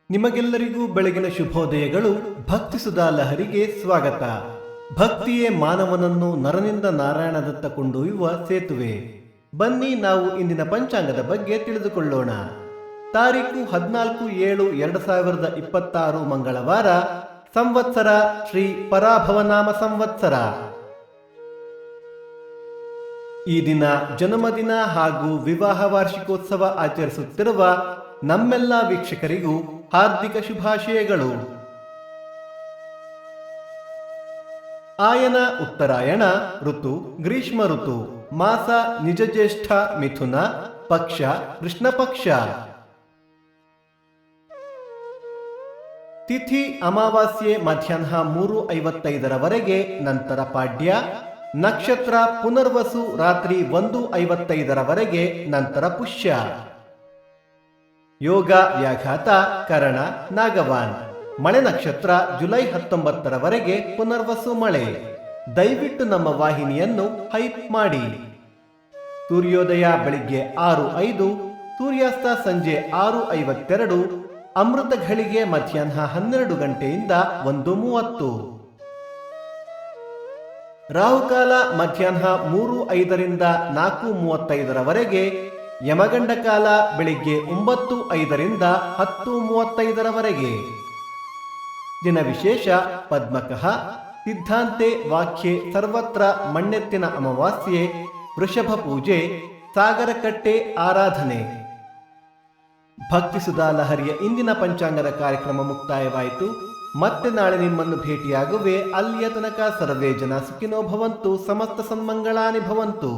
ನಿಮಗೆಲ್ಲರಿಗೂ ಬೆಳಗಿನ ಶುಭೋದಯಗಳು. ಭಕ್ತಿ ಸುಧಾ ಲಹರಿಗೆ ಸ್ವಾಗತ. ಭಕ್ತಿಯೇ ಮಾನವನನ್ನು ನರನಿಂದ ನಾರಾಯಣದತ್ತ ಕೊಂಡೊಯ್ಯುವ ಸೇತುವೆ. ಬನ್ನಿ ನಾವು ಇಂದಿನ ಪಂಚಾಂಗದ ಬಗ್ಗೆ ತಿಳಿದುಕೊಳ್ಳೋಣ. ತಾರೀಕು 14/7/2026 ಮಂಗಳವಾರ. ಸಂವತ್ಸರ ಶ್ರೀ ಪರಾಭವನಾಮ ಸಂವತ್ಸರ. ಈ ದಿನ ಜನ್ಮದಿನ ಹಾಗೂ ವಿವಾಹ ವಾರ್ಷಿಕೋತ್ಸವ ಆಚರಿಸುತ್ತಿರುವ ನಮ್ಮೆಲ್ಲ ವೀಕ್ಷಕರಿಗೂ ಹಾರ್ದಿಕ ಶುಭಾಶಯಗಳು. ಆಯನ ಉತ್ತರಾಯಣ ಋತು ಗ್ರೀಷ್ಮ ಋತು. ಮಾಸ ನಿಜಜ್ಯೇಷ್ಠ ಮಿಥುನ. ಪಕ್ಷ ಕೃಷ್ಣ ಪಕ್ಷ. ತಿಥಿ ಅಮಾವಾಸ್ಯೆ ಮಧ್ಯಾಹ್ನ 3:55 ನಂತರ ಪಾಡ್ಯ. ನಕ್ಷತ್ರ ಪುನರ್ವಸು ರಾತ್ರಿ 1:55 ನಂತರ ಪುಷ್ಯ. ಯೋಗ ವ್ಯಾಘಾತ ಕರಣ ನಾಗವಾನ್. ಮಳೆ ನಕ್ಷತ್ರ ಜುಲೈ 19 ಪುನರ್ವಸು ಮಳೆ. ದಯವಿಟ್ಟು ನಮ್ಮ ವಾಹಿನಿಯನ್ನು ಹೈಪ್ ಮಾಡಿ. ಸೂರ್ಯೋದಯ ಬೆಳಿಗ್ಗೆ 6:05, ಸೂರ್ಯಾಸ್ತ ಸಂಜೆ 6:52, ಅಮೃತ ಘಳಿಗೆ ಮಧ್ಯಾಹ್ನ 12 ಗಂಟೆಯಿಂದ 1:30. ರಾಹುಕಾಲ ಮಧ್ಯಾಹ್ನ 3:05 4:35. ಯಮಗಂಡ ಕಾಲ ಬೆಳಿಗ್ಗೆ 9:05 10:35. ದಿನ ವಿಶೇಷ ಪದ್ಮಕಃ. ಸಿದ್ಧಾಂತೆ ವಾಕ್ಯೆ ಸರ್ವತ್ರ ಮಣ್ಣೆತ್ತಿನ ಅಮಾವಾಸ್ಯೆ. ವೃಷಭ ಪೂಜೆ. ಸಾಗರಕಟ್ಟೆ ಆರಾಧನೆ. ಭಕ್ತಿ ಸುಧಾ ಲಹರಿಯ ಇಂದಿನ ಪಂಚಾಂಗದ ಕಾರ್ಯಕ್ರಮ ಮುಕ್ತಾಯವಾಯಿತು. ಮತ್ತೆ ನಾಳೆ ನಿಮ್ಮನ್ನು ಭೇಟಿಯಾಗುವೆ. ಅಲ್ಲಿಯ ತನಕ ಸರ್ವೇ ಜನ ಸುಖಿನೋ ಭವಂತು. ಸಮಸ್ತ ಸನ್ಮಂಗಳಾನಿ ಭವಂತು.